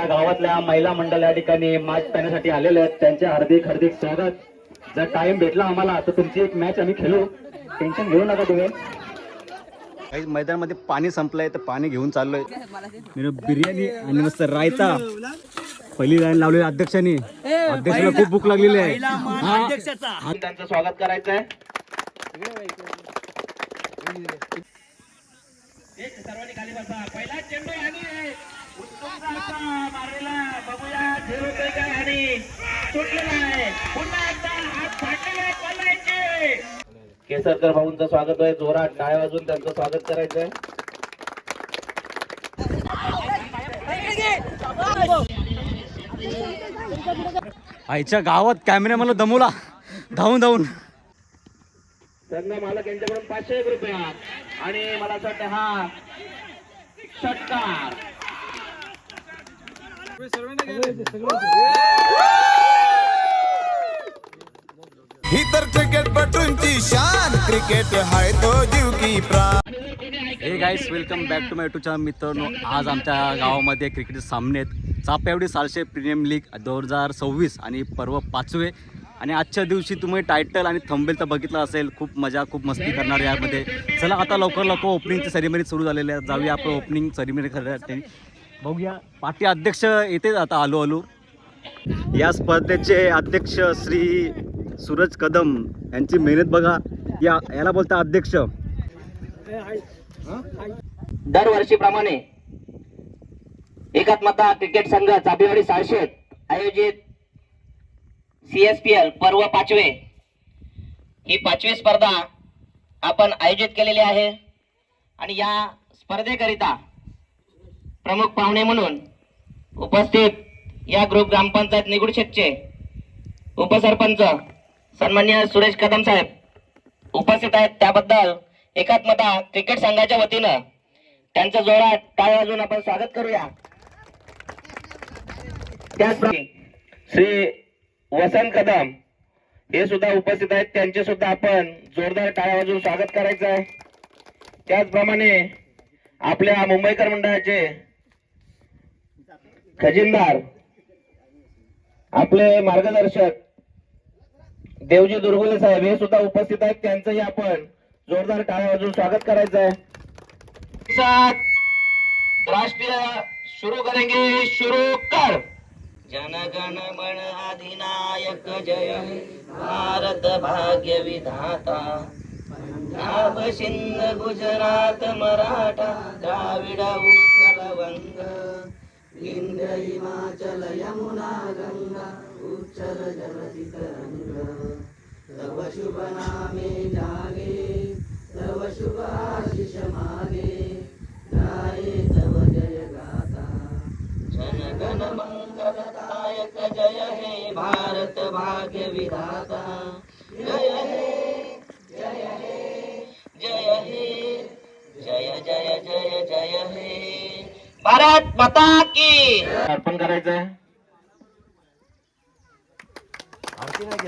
गावातल्या महिला मंडळ या ठिकाणी मॅच पाहण्यासाठी आलेले आहेत. त्यांचे हार्दिक हार्दिक स्वागत. जर टाइम भेटला आम्हाला तर तुमची एक मॅच आम्ही खेळू, टेन्शन घेऊ नका तुम्ही. काही मैदानामध्ये पाणी संपलंय तर पाणी घेऊन चाललोय. बिर्याणी आणि मस्त रायता पहिली लाईन लावलेली अध्यक्षांनी. अध्यक्षाला खूप भूक लागलेली आहे. त्यांचं स्वागत करायचं आहे. सर्वांनी खाली बसा. पहिला चेंडू आणि मारलेला बघूया झेलतोय काय आणि सुटलेला आहे. पुन्हा एकदा हात फाटलेला पळायचे. केसरकर भाऊंचं स्वागत आहे. जोरात टाळ्या वाजून त्यांचं स्वागत करायचंय. आईच्या गावात कॅमेरा मला दमवला धावून धावून. संघ मालक यांच्याकडून 501 रुपये आणि मला असं वाटतं हा षटकार. ही तर क्रिकेट पटूंची शान, क्रिकेट हाय तो जीव की प्राण. Hey guys, welcome back to my YouTube channel. मित्रांनो, आज आमच्या गावामध्ये क्रिकेट सामने आहेत. चापेवाडी सालशे प्रीमियम लीग 2026 आणि पर्व 5वे. आणि आजच्या दिवशी तुम्ही टायटल आणि थंबनेल तर बघितलं असेल. खूप मजा खूप मस्ती करणार यामध्ये. चला आता लवकर ओपनिंगची सेरेमनी सुरू झालेली आहे. जाऊया आपण ओपनिंग सेरेमनी करण्यासाठी. बघूया पार्टी अध्यक्ष येते आता आलो. या स्पर्धेचे अध्यक्ष श्री सूरज कदम यांची मेहनत बघा. याला बोलता अध्यक्ष. दरवर्षीप्रमाणे एकात्मता क्रिकेट संघ चापेवाडी सालशेत आयोजित CSPL पर्व 5वे ही 5वी स्पर्धा आपण आयोजित केलेली आहे. आणि या स्पर्धेकरिता प्रमुख पाहुणे म्हणून उपस्थित या ग्रुप ग्रामपंचायत निगुडशेतचे उपसरपंच सन्माननीय सुरेश कदम साहेब उपस्थित आहेत. त्याबद्दल एकात्मता क्रिकेट संघाच्या वतीनं त्यांचं जोरात टाळ्या वाजवून आपण स्वागत करूया. त्याचप्रमाणे श्री वसंत कदम हे सुद्धा उपस्थित आहेत. त्यांचे सुद्धा आपण जोरदार टाळ्या वाजवून स्वागत करायचं आहे. त्याचप्रमाणे आपल्या मुंबईकर मंडळाचे खजिनदार आपले मार्गदर्शक देवजी दुर्गुले साहेब हे सुद्धा उपस्थित आहेत. त्यांचंही आपण जोरदार टाळ्या वाजवून स्वागत करायचं आहे. राष्ट्रीय शुरू करेंगे. शुरू कर. जनगण मन अधिनायक जय हे भारत भाग्य विधाता. पंजाब सिंध गुजरात मराठा द्राविड उत्कल वंग विंध्य हिमाचल यमुना गंगा उच्चल जलधि तरंग. तव शुभ नामे जागे तव शुभ आशीष मागे गाये तव जय गाथा. जनगण मंगलदायक जय हे भारत भाग्य विधाता. जय हे जय हे जय हे जय जय जय जय हे भारत माता की. अर्पण करायचंय.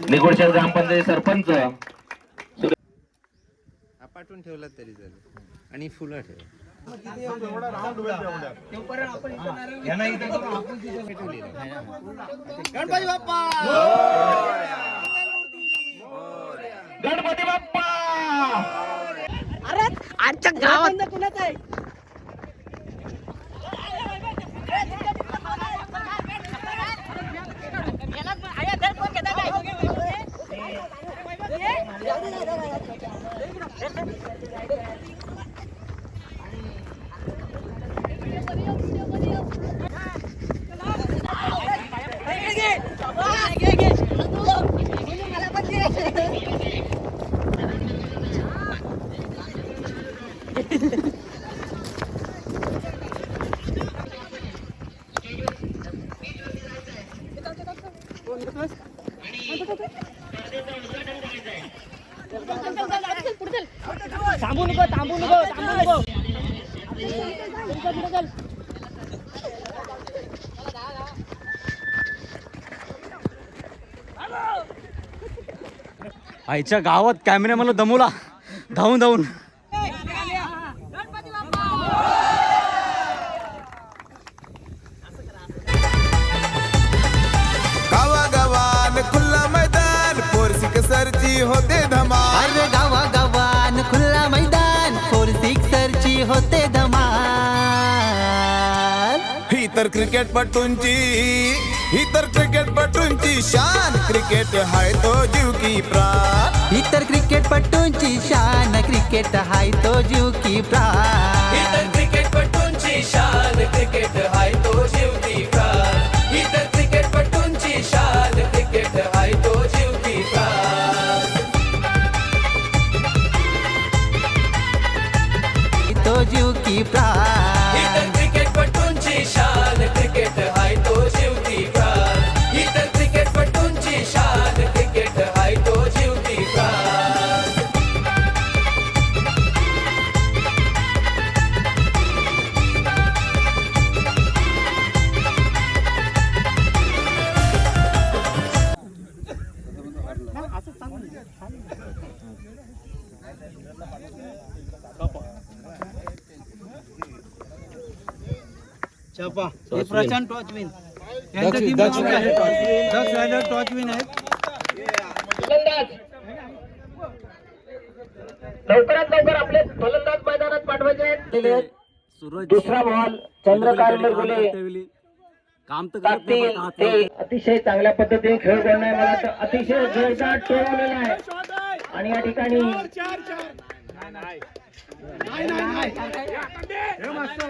निगुडशेत ग्रामपंचायत सरपंच पाठवून ठेवला तरी झालं आणि फुलं ठेव. गणपती बाप्पा गणपती बाप्पा. अरे आजच्या गावात कुणाच आहे? थांबू नको. आईच्या गावात कॅमेरा मला दमवला धावून धावून. होते धमाल. ही तर क्रिकेटपटूंची शान क्रिकेट हाय तो जीव की प्राण. इतर क्रिकेटपटूंची शान क्रिकेट हाय तो जीव की प्राण. इतर क्रिकेटपटूंची शान क्रिकेट हाय तो जीव की प्राण. इतर क्रिकेटपटूंची शान क्रिकेट हाय तो जीव की प्राण. तो जीव की प्राण. इतर क्रिकेटपटूंची शान क्रिकेट हाय तो जीव की प्राण. इतर क्रिकेटपटूंची शान क्रिकेट हाय तो जीव की प्राण. प्रशांत टॉचविन यांच्या टीम टॉचविन आहेत. लवकरात लवकर आपले फलंदाज मैदानात पाठवायचे आहेत. सूरज दुसरा बॉल चंद्रकांत मिरगुले काम तर करत नाही पण हात ते अतिशय चांगल्या पद्धतीने खेळ करणार. मला तर अतिशय जोरदार टोळलेला आहे आणि या ठिकाणी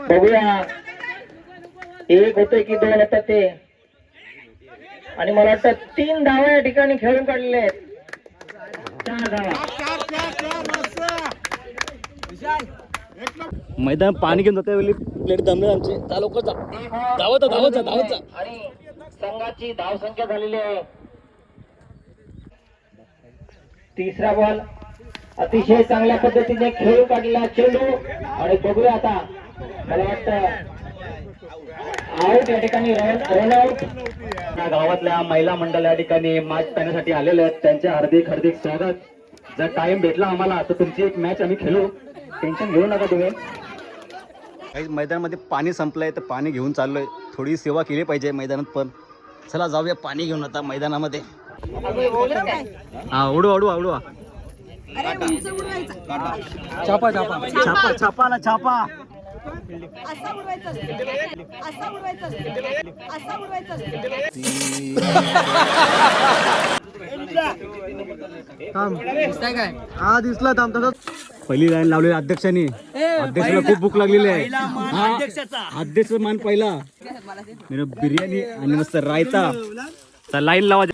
बघूया एक होते की दोन होतात ते, आणि मला वाटतं 3 धावा या ठिकाणी खेळून काढलेले आहेत. 4 धावा. मैदान पाणी घेऊन जाते वेळी प्लेट दमले आमचे. जा लवकर जा, धावत जा. आणि संघाची धावसंख्या झालेली आहे. तिसरा बॉल अतिशय चांगल्या पद्धतीने खेळून काढलेला चेंडू, आणि बघूया आता मला वाटतं आउट या ठिकाणी रन आउट. या गावातल्या महिला मंडळ या ठिकाणी मॅच पाहण्यासाठी आलेले आहेत. त्यांचे हार्दिक स्वागत. जर टाइम भेटला आम्हाला तर तुमची एक मॅच आम्ही खेळू, टेन्शन घेऊ नका तुम्ही. काही मैदानामध्ये पाणी संपलंय तर पाणी घेऊन चाललोय. थोडी सेवा केली पाहिजे मैदानात पण. चला जाऊया पाणी घेऊन आता मैदानामध्ये. हा उडवा. छापा असा उडवायचा पहिली लाईन लावली अध्यक्षांनी. अध्यक्षाला खूप भूक लागलेली आहे. अध्यक्ष मान पहिला बिर्याणी आणि मस्त रायता. तर लाईन लावा.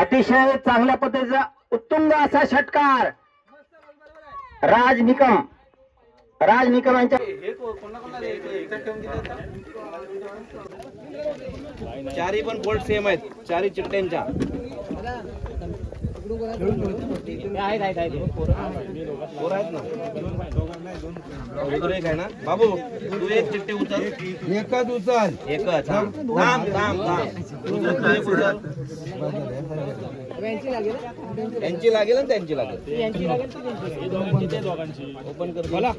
अतिशय चांगल्या पद्धतीचा उत्तुंग असा षटकार राज निकम यांच्या. चारी पण बोल्ट सेम आहेत, चारी चिट्ट्यांच्या. पोरं आहेत ना, एक आहे ना बाबू. तू एक चिट्टी उचल. एकच उचल. एकच. थांब. यांची लागेल ना त्यांची लागेल. ओपन कर मला.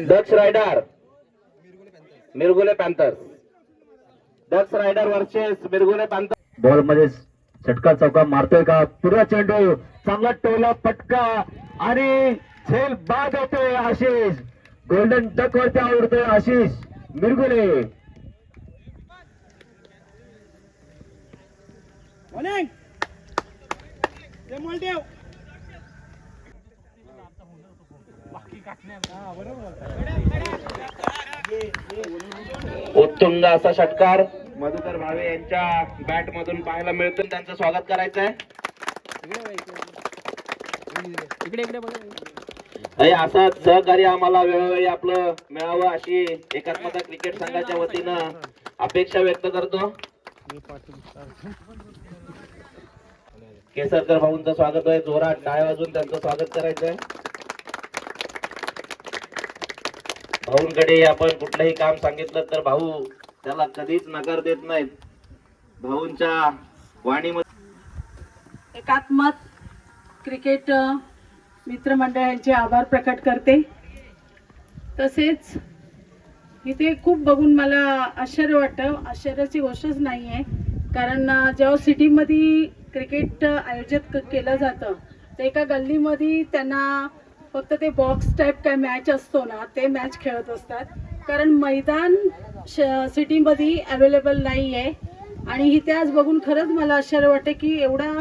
Ducks Rider Mirgule Panther. Ducks Rider versus Mirgule Panther. Ball मध्ये षटकार चौका मारतोय का? पुरा चेंडू चांगला टोला पटका आणि झेल बाद होतोय. आशिष गोल्डन डक वरती आवडतोय. आशिष मिरगुले. उत्तुंग असा षटकार मधुकर भावे यांच्या बॅट मधून पाहायला मिळतो. त्यांचं स्वागत करायचं आहे. असं सहकार्य आम्हाला वेळोवेळी आपलं मिळावं अशी एकात्मता क्रिकेट संघाच्या वतीनं अपेक्षा व्यक्त करतो. केसरकर भाऊंचं स्वागत आहे. जोरात टाळ्या वाजवून त्यांचं स्वागत करायचं आहे. भाऊंकडे आपण कुठलंही काम सांगितलं तर भाऊ त्याला कधीच नकार देत नाहीत. भाऊंच्या वाणीमध्ये एकात्मक क्रिकेट मित्रमंडळांचे आभार प्रकट करते. तसेच इथे खूप बघून मला आश्चर्य वाटतं. आश्चर्याची गोष्टच नाही आहे, कारण जेव्हा सिटीमध्ये क्रिकेट आयोजित केलं जातं तर एका गल्लीमध्ये त्यांना फक्त ते बॉक्स टाईप काय मॅच असतो ना, ते मॅच खेळत असतात, कारण मैदान सिटीमध्ये अवेलेबल नाही आहे. आणि इथे आज बघून खरंच मला आश्चर्य वाटते की एवढा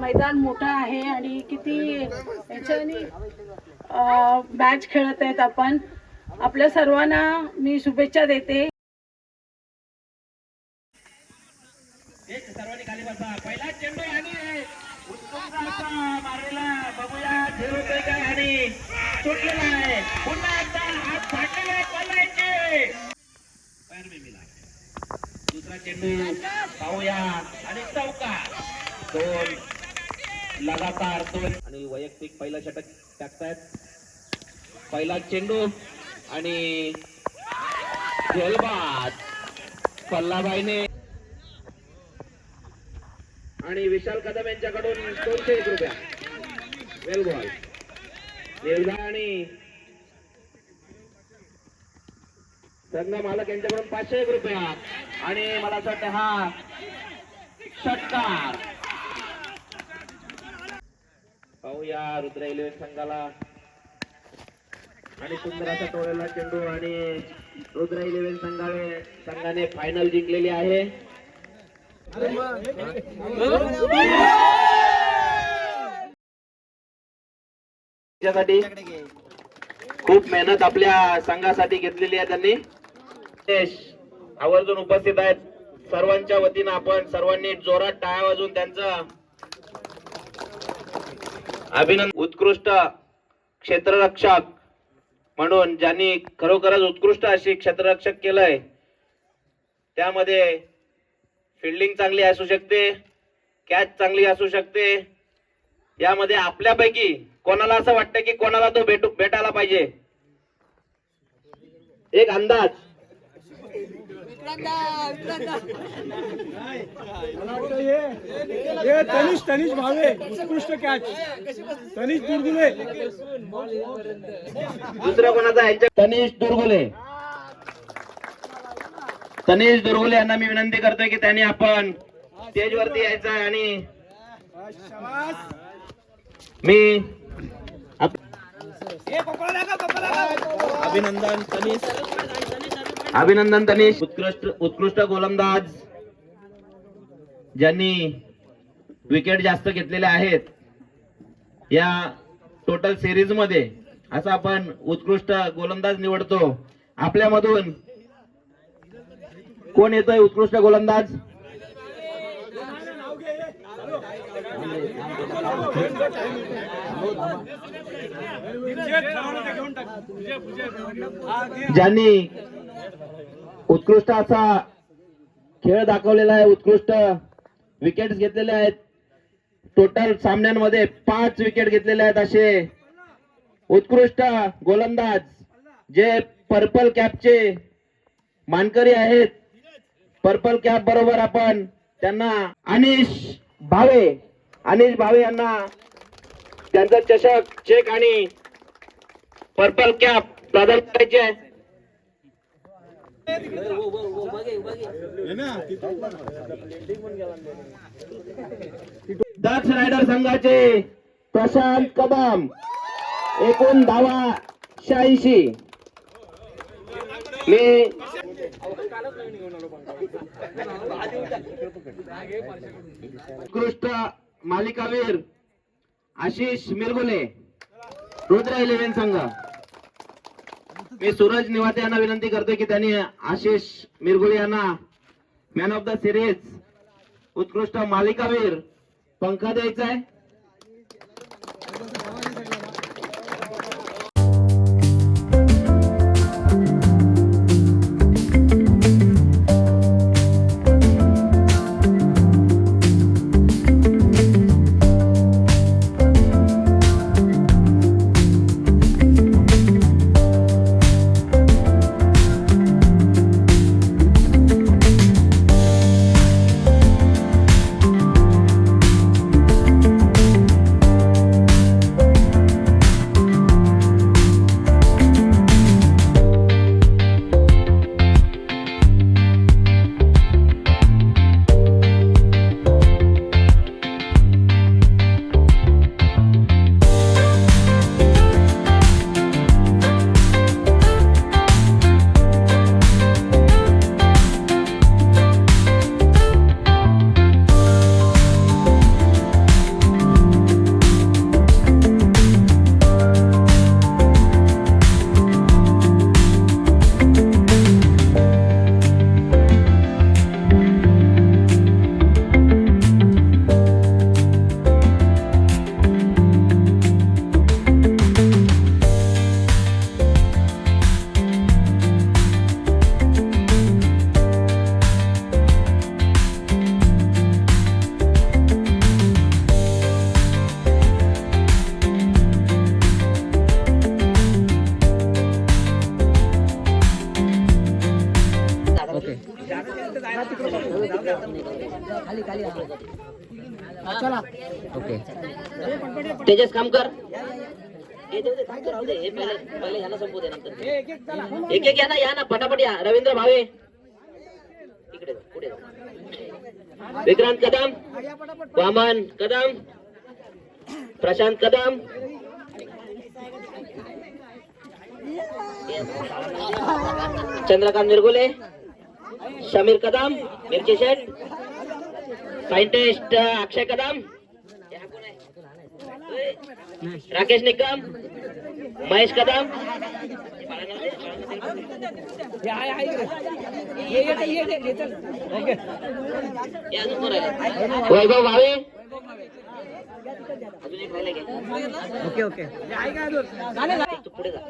मैदान मोठा आहे आणि किती याच्याने मॅच खेळत आहेत. आपण आपल्या सर्वांना मी शुभेच्छा देते. सर्वांनी खाली बसा. पहिला चेंडू आणि उत्तुंगाचा मारलेला बघूया झेलतोय काय आणि सुटलेला आहे. पुन्हा एकदा हात फाटलेला आहे पल्लाचे. पैर में मिला. दुसरा चेंडू पाहूया आणि चौका. दोन लगातार दोन आणि वैयक्तिक पहिला षटक टाकतायत. पहिला चेंडू आणि झेलबाद पल्लाबाईने आणि विशाल कदम यांच्याकडून 201 रुपया वेल बॉल निर्धार आणि संघ मालक यांच्याकडून 501 रुपया आणि मला असं वाटतं हा षटकार. पाहूया रुद्र 11 संघाला आणि सुंदर असा टोळलेला चेंडू आणि रुद्र 11 संघाने फायनल जिंकलेली आहे. त्यासाठी खूप मेहनत आपल्या संघासाठी घेतलेली आहे त्यांनी. आवर्जून उपस्थित आहेत. सर्वांच्या वतीनं आपण सर्वांनी जोरात टाळ्या वाजवून त्यांचं अभिनंदन. उत्कृष्ट क्षेत्ररक्षक म्हणून ज्यांनी खरोखरच उत्कृष्ट अशी क्षेत्ररक्षक केलंय, त्यामध्ये फिल्डिंग चांगली असू शकते, कॅच चांगली असू शकते. यामध्ये आपल्यापैकी कोणाला असं वाटतं की कोणाला तो भेटायला पाहिजे? एक अंदाज. तनिष भावे उत्कृष्ट कॅच. तनिष दुर्गुले. दुसरा कोणाचा आहे? तनिष दुर्गुले यांना मी विनंती करतोय की त्यांनी आपण स्टेज वरती यायचं आहे आणि मी अभिनंदन तनिष. उत्कृष्ट गोलंदाज ज्यांनी विकेट जास्त घेतलेल्या आहेत या टोटल सिरीज मध्ये, असं आपण उत्कृष्ट गोलंदाज निवडतो. आपल्यामधून कोण येतोय उत्कृष्ट गोलंदाज? ज्यांनी उत्कृष्ट असा खेळ दाखवलेला आहे, उत्कृष्ट विकेट घेतलेले आहेत. टोटल सामन्यांमध्ये 5 विकेट घेतलेले आहेत असे उत्कृष्ट गोलंदाज जे पर्पल कॅपचे मानकरी आहेत. पर्पल कॅप बरोबर आपण त्यांना अनिश भावे यांना त्यांचा चषक, चेक आणि पर्पल कॅप प्रदान करायचे आहे. डच रायडर संघाचे प्रशांत कदम, एकूण धावा 86. मी उत्कृष्ट मालिकावीर आशिष मिरगुले, रुद्र 11 संघ. मी सूरज निवाते यांना विनंती करतोय की त्यांनी आशिष मिरगुले यांना मॅन ऑफ द सिरीज, उत्कृष्ट मालिकावीर पंखा द्यायचा आहे. ओके तेजस काम कर हे देऊ दे, थांब तर राहू दे. हे पहिले ह्याला संपू दे नंतर एक एक या ना पटापट या. रवींद्र भावे इकडे जा, पुढे जा. विक्रांत कदम, वामन कदम, प्रशांत कदम, चंद्रकांत मिरगुले, समीर कदम, मिरची शेठ, सायंटिस्ट अक्षय कदम, राकेश निकम, महेश कदम, वैभव भावे, अजून एक राहिले का? ओके ओके तू पुढे जा.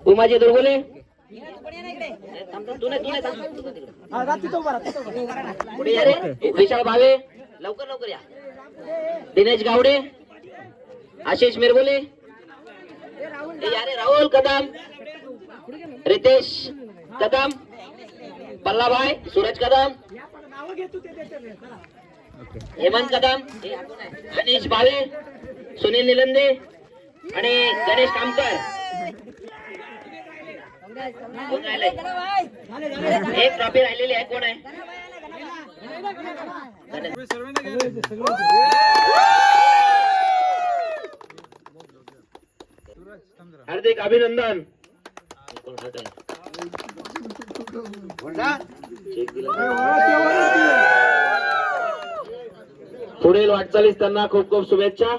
उमाजी दुर्गुले, तू नाही पुढे या रे. विशाल भावे, लवकर लवकर या. दिनेश गावडे, आशिष मिरगुले, या रे. राहुल कदम, रितेश कदम, बल्लाभाई, सूरज कदम, हेमंत कदम, अनिश भावे, सुनील निलंदे आणि गणेश कामकर. कोण राहिलंय? एक ट्रॉफी राहिलेली आहे. कोण आहे? हार्दिक अभिनंदन. पुढील वाटचालीस त्यांना खूप खूप शुभेच्छा.